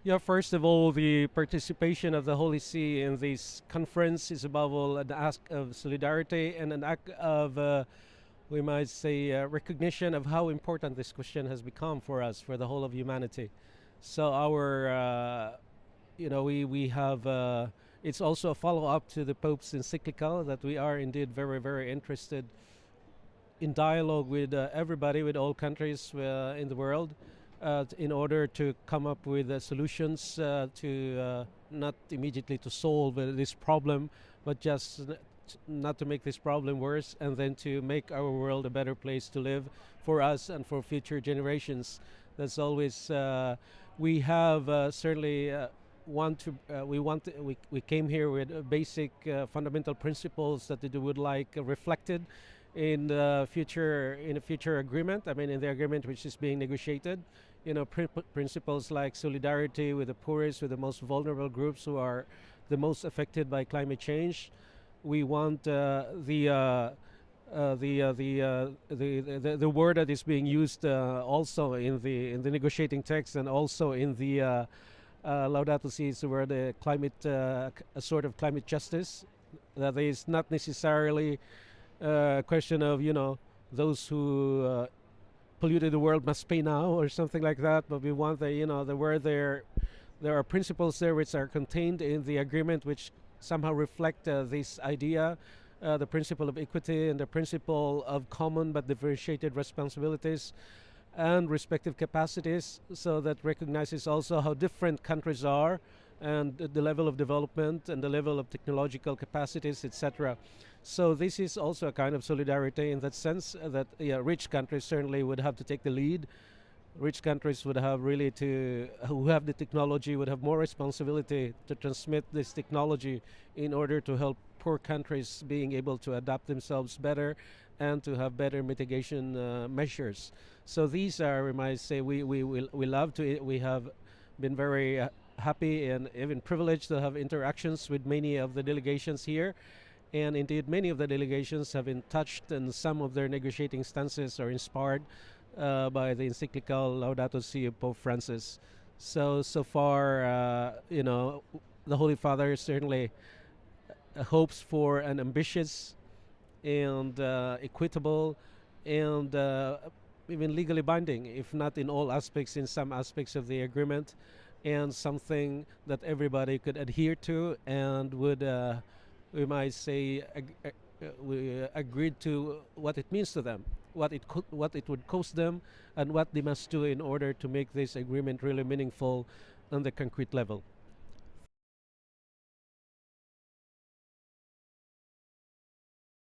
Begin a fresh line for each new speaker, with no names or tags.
Yeah, first of all, the participation of the Holy See in this conference is above all an act of solidarity and an act of, we might say, recognition of how important this question has become for us, for the whole of humanity. So we have, it's also a follow up to the Pope's encyclical that we are indeed very, very interested in dialogue with everybody, with all countries in the world, in order to come up with solutions to not immediately to solve this problem, but just not to make this problem worse, and then to make our world a better place to live for us and for future generations. That's always we have certainly. We came here with basic fundamental principles that we would like reflected in the future, in a future agreement. I mean, in the agreement which is being negotiated, principles like solidarity with the poorest, with the most vulnerable groups who are the most affected by climate change. We want the word that is being used also in the negotiating text, and also in the Laudato Si, is the word climate, a sort of climate justice. That is not necessarily a question of those who polluted the world must pay now or something like that, but we want the where there are principles there which are contained in the agreement which somehow reflect this idea, the principle of equity and the principle of common but differentiated responsibilities and respective capacities, so that recognizes also how different countries are and the level of development and the level of technological capacities, etc. So this is also a kind of solidarity in that sense, that rich countries certainly would have to take the lead. Rich countries would have really to, who have the technology, would have more responsibility to transmit this technology in order to help poor countries being able to adapt themselves better and to have better mitigation measures. So these are, we might say, we love to, we have been very happy and even privileged to have interactions with many of the delegations here. And indeed, many of the delegations have been touched, and some of their negotiating stances are inspired by the encyclical Laudato Si of Pope Francis. So far, the Holy Father certainly hopes for an ambitious and equitable and even legally binding, if not in all aspects, in some aspects of the agreement, and something that everybody could adhere to and would, we might say, we agreed to what it means to them, what it would cost them, and what they must do in order to make this agreement really meaningful on the concrete level.